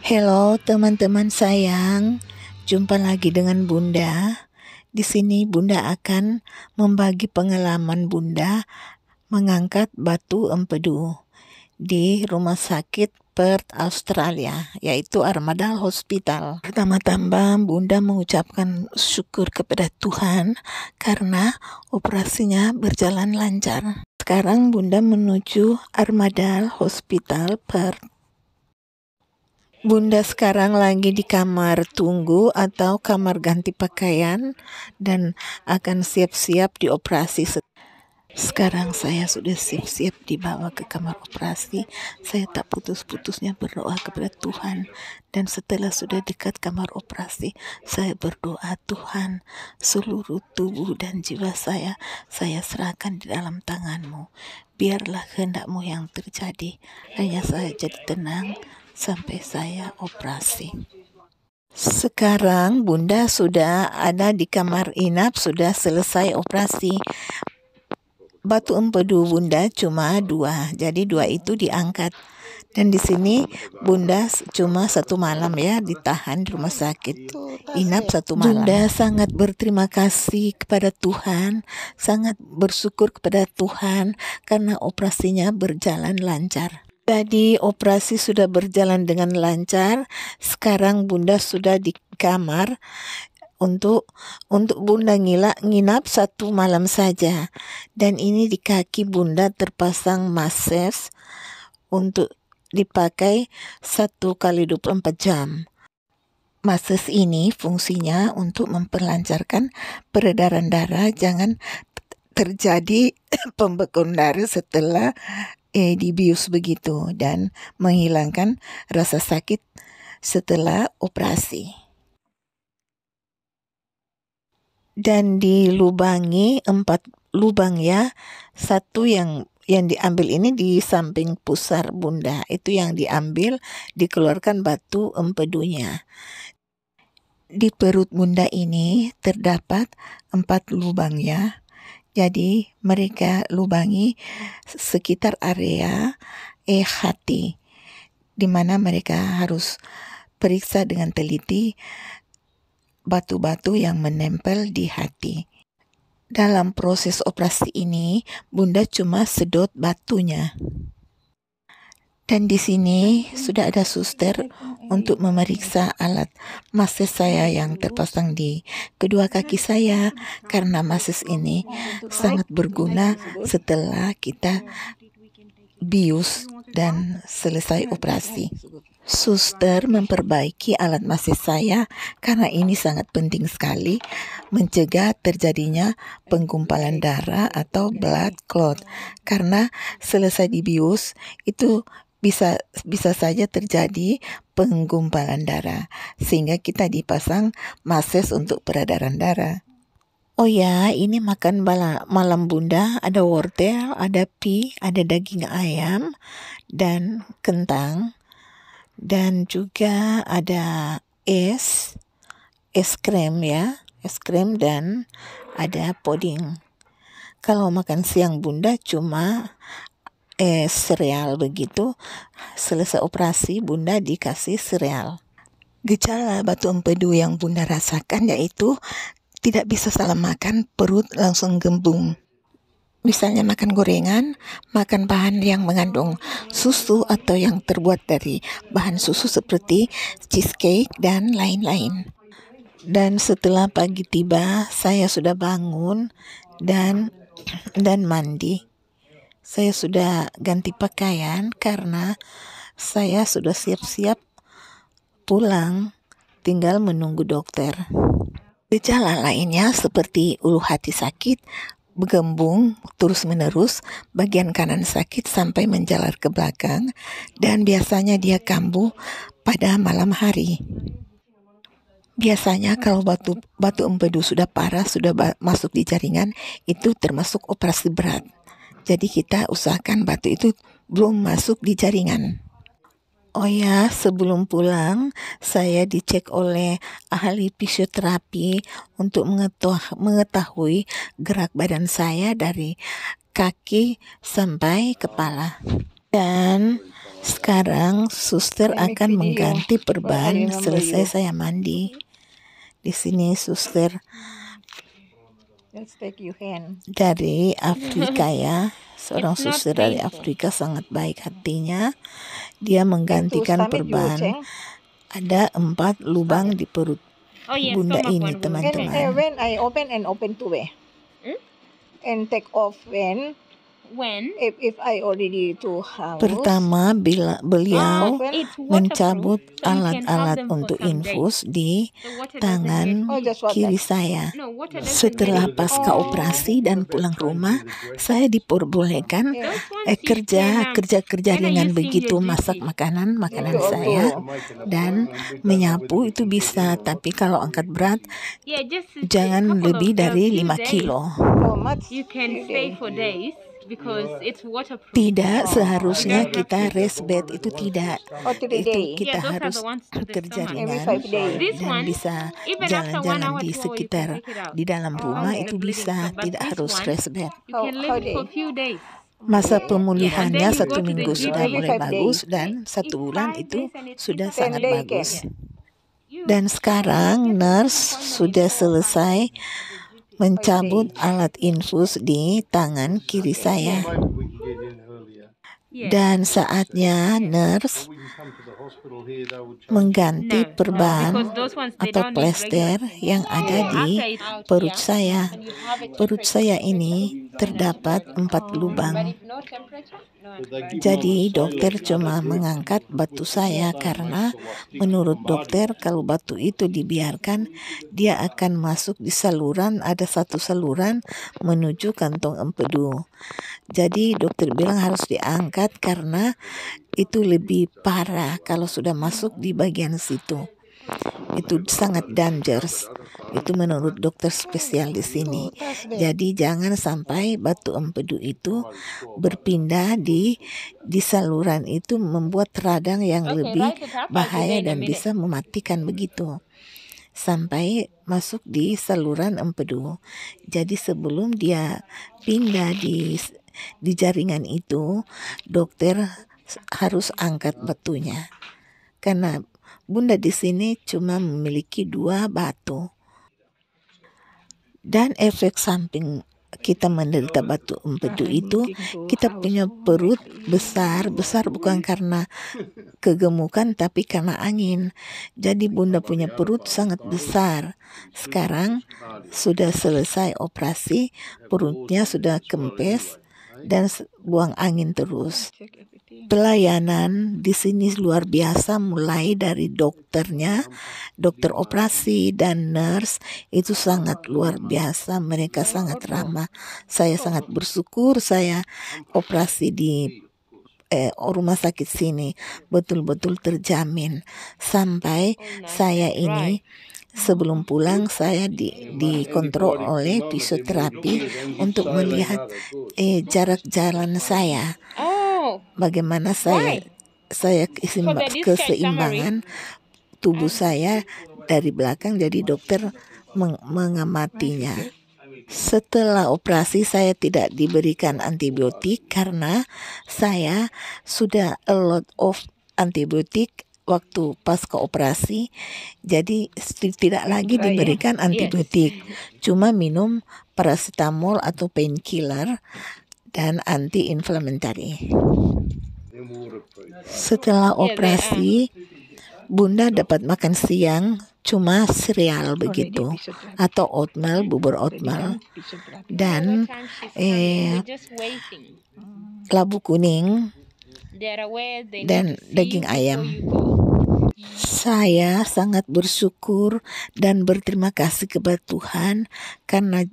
Halo teman-teman sayang, jumpa lagi dengan Bunda. Di sini Bunda akan membagi pengalaman Bunda mengangkat batu empedu di Rumah Sakit Perth, Australia, yaitu Armada Hospital. Pertama-tama Bunda mengucapkan syukur kepada Tuhan karena operasinya berjalan lancar. Sekarang Bunda menuju Armada Hospital Perth. Bunda sekarang lagi di kamar tunggu atau kamar ganti pakaian dan akan siap-siap dioperasi. Sekarang saya sudah siap-siap dibawa ke kamar operasi. Saya tak putus-putusnya berdoa kepada Tuhan. Dan setelah sudah dekat kamar operasi, saya berdoa, Tuhan, seluruh tubuh dan jiwa saya serahkan di dalam tangan-Mu. Biarlah kehendak-Mu yang terjadi. Hanya saya jadi tenang sampai saya operasi. Sekarang Bunda sudah ada di kamar inap, sudah selesai operasi. Batu empedu Bunda cuma 2, jadi 2 itu diangkat. Dan di sini Bunda cuma 1 malam ya ditahan di rumah sakit, inap 1 malam. Bunda sangat berterima kasih kepada Tuhan, sangat bersyukur kepada Tuhan karena operasinya berjalan lancar. Jadi operasi sudah berjalan dengan lancar. Sekarang Bunda sudah di kamar untuk Bunda nginap 1 malam saja. Dan ini di kaki Bunda terpasang mases untuk dipakai 1 kali 24 jam. Mases ini fungsinya untuk memperlancarkan peredaran darah, jangan terjadi pembekuan darah setelah dibius begitu, dan menghilangkan rasa sakit setelah operasi. Dan dilubangi 4 lubang ya. 1 yang diambil ini di samping pusar Bunda, itu yang diambil, dikeluarkan batu empedunya. Di perut Bunda ini terdapat 4 lubang ya. Jadi mereka lubangi sekitar area hati, di mana mereka harus periksa dengan teliti batu-batu yang menempel di hati. Dalam proses operasi ini, Bunda cuma sedot batunya. Dan di sini sudah ada suster untuk memeriksa alat mases saya yang terpasang di kedua kaki saya, karena mases ini sangat berguna setelah kita bius dan selesai operasi. Suster memperbaiki alat mases saya karena ini sangat penting sekali mencegah terjadinya penggumpalan darah atau blood clot, karena selesai dibius itu bisa saja terjadi penggumpalan darah, sehingga kita dipasang mases untuk peredaran darah. Oh ya, ini makan malam Bunda, ada wortel, ada pie, ada daging ayam dan kentang, dan juga ada es krim ya, es krim, dan ada puding. Kalau makan siang Bunda cuma sereal begitu. Selesai operasi Bunda dikasih sereal. Gejala batu empedu yang Bunda rasakan yaitu tidak bisa salah makan, perut langsung gembung. Misalnya makan gorengan, makan bahan yang mengandung susu atau yang terbuat dari bahan susu seperti cheesecake dan lain-lain. Dan setelah pagi tiba, saya sudah bangun dan mandi. Saya sudah ganti pakaian karena saya sudah siap-siap pulang, tinggal menunggu dokter. Gejala lainnya seperti ulu hati sakit, bergembung terus-menerus, bagian kanan sakit sampai menjalar ke belakang, dan biasanya dia kambuh pada malam hari. Biasanya kalau batu empedu sudah parah, sudah masuk di jaringan, itu termasuk operasi berat. Jadi kita usahakan batu itu belum masuk di jaringan. Oh ya, sebelum pulang saya dicek oleh ahli fisioterapi untuk mengetahui gerak badan saya dari kaki sampai kepala. Dan Sekarang suster akan mengganti perban selesai saya mandi. Di sini suster dari Afrika ya, seorang suster dari Afrika sangat baik hatinya. Dia menggantikan perban. Ada 4 lubang di perut bunda ini, teman-teman. When I open to way. And take off when if I already to house. Pertama, bila beliau mencabut alat-alat untuk infus di tangan kiri saya. Setelah pasca operasi dan pulang rumah, saya diperbolehkan kerja ringan begitu, masak makanan saya dan menyapu itu bisa, tapi kalau angkat berat jangan lebih dari 5 kilo. Tidak seharusnya kita rest bed, itu tidak. Itu kita harus kerja ringan dan bisa jalan-jalan di sekitar di dalam rumah, itu bisa, tidak harus rest bed. Masa pemulihannya 1 minggu sudah mulai bagus dan 1 bulan itu sudah sangat bagus. Dan sekarang nurse sudah selesai mencabut alat infus di tangan kiri saya. Dan saatnya nurse mengganti perban atau plester yang ada di perut saya. Perut saya ini terdapat 4 lubang. Jadi dokter cuma mengangkat batu saya karena menurut dokter kalau batu itu dibiarkan dia akan masuk di saluran, ada 1 saluran menuju kantong empedu. Jadi dokter bilang harus diangkat karena itu lebih parah kalau sudah masuk di bagian situ. Itu sangat dangerous. Itu menurut dokter spesial di sini. Jadi jangan sampai batu empedu itu berpindah di saluran itu, membuat radang yang lebih bahaya dan bisa mematikan begitu. Sampai masuk di saluran empedu. Jadi sebelum dia pindah di jaringan itu, dokter harus angkat batunya. Karena bunda di sini cuma memiliki 2 batu. Dan efek samping kita menderita batu empedu itu, kita punya perut besar bukan karena kegemukan tapi karena angin. Jadi bunda punya perut sangat besar. Sekarang sudah selesai operasi, perutnya sudah kempes dan buang angin terus. Pelayanan di sini luar biasa, mulai dari dokternya, dokter operasi dan nurse itu sangat luar biasa, mereka sangat ramah. Saya sangat bersyukur saya operasi di rumah sakit sini betul-betul terjamin. Sampai saya ini sebelum pulang saya dikontrol oleh fisioterapi untuk melihat jarak jalan saya. Bagaimana saya keseimbangan tubuh saya dari belakang, jadi dokter mengamatinya. Setelah operasi saya tidak diberikan antibiotik karena saya sudah a lot of antibiotik waktu pasca operasi, jadi tidak lagi diberikan antibiotik, cuma minum paracetamol atau painkiller dan anti-inflammatory. Setelah operasi, bunda dapat makan siang cuma sereal begitu atau oatmeal, bubur oatmeal dan labu kuning dan daging ayam. Saya sangat bersyukur dan berterima kasih kepada Tuhan karena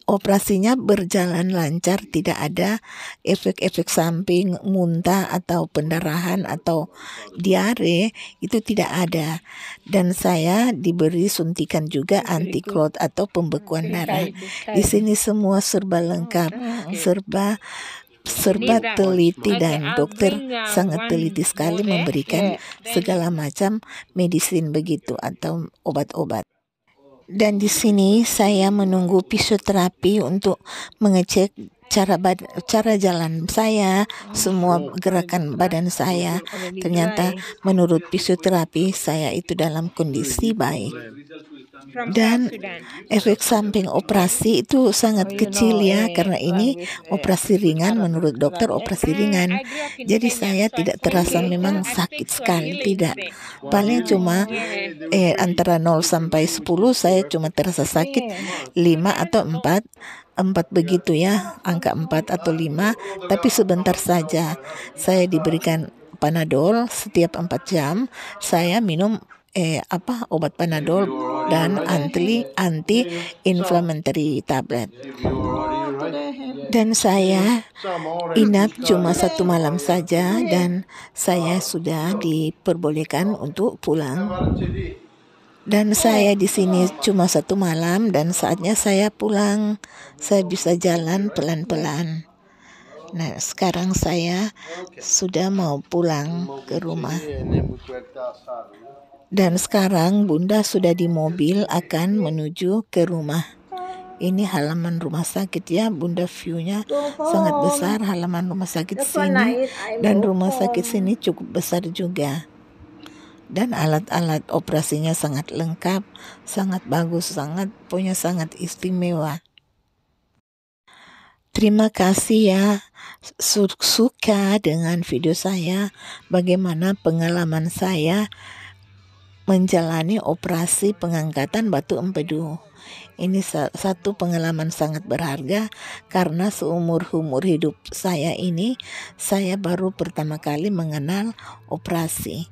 operasinya berjalan lancar, tidak ada efek-efek samping, muntah atau pendarahan atau diare, itu tidak ada. Dan saya diberi suntikan juga anti-clot atau pembekuan darah. Di sini semua serba lengkap, serba teliti, dan dokter sangat teliti sekali memberikan segala macam medicine begitu atau obat-obat. Dan di sini saya menunggu fisioterapi untuk mengecek cara jalan saya, semua gerakan badan saya. Ternyata menurut fisioterapi saya itu dalam kondisi baik. Dan efek samping operasi itu sangat kecil ya, karena ini operasi ringan, menurut dokter operasi ringan. Jadi saya tidak terasa memang sakit sekali, tidak. Paling cuma antara 0 sampai 10 saya cuma terasa sakit 5 atau 4 begitu ya, angka 4 atau 5, tapi sebentar saja. Saya diberikan Panadol setiap 4 jam, saya minum obat Panadol dan anti-inflammatory tablet. Dan saya inap cuma 1 malam saja dan saya sudah diperbolehkan untuk pulang. Dan saya di sini cuma 1 malam dan saatnya saya pulang. Saya bisa jalan pelan-pelan. Nah, sekarang saya sudah mau pulang ke rumah. Dan sekarang Bunda sudah di mobil akan menuju ke rumah. Ini halaman rumah sakit ya, Bunda, view-nya sangat besar, halaman rumah sakit sini. Dan rumah sakit sini cukup besar juga. Dan alat-alat operasinya sangat lengkap, sangat bagus, sangat istimewa. Terima kasih ya, suka dengan video saya, bagaimana pengalaman saya menjalani operasi pengangkatan batu empedu. Ini satu pengalaman sangat berharga karena seumur hidup saya ini, saya baru pertama kali mengenal operasi.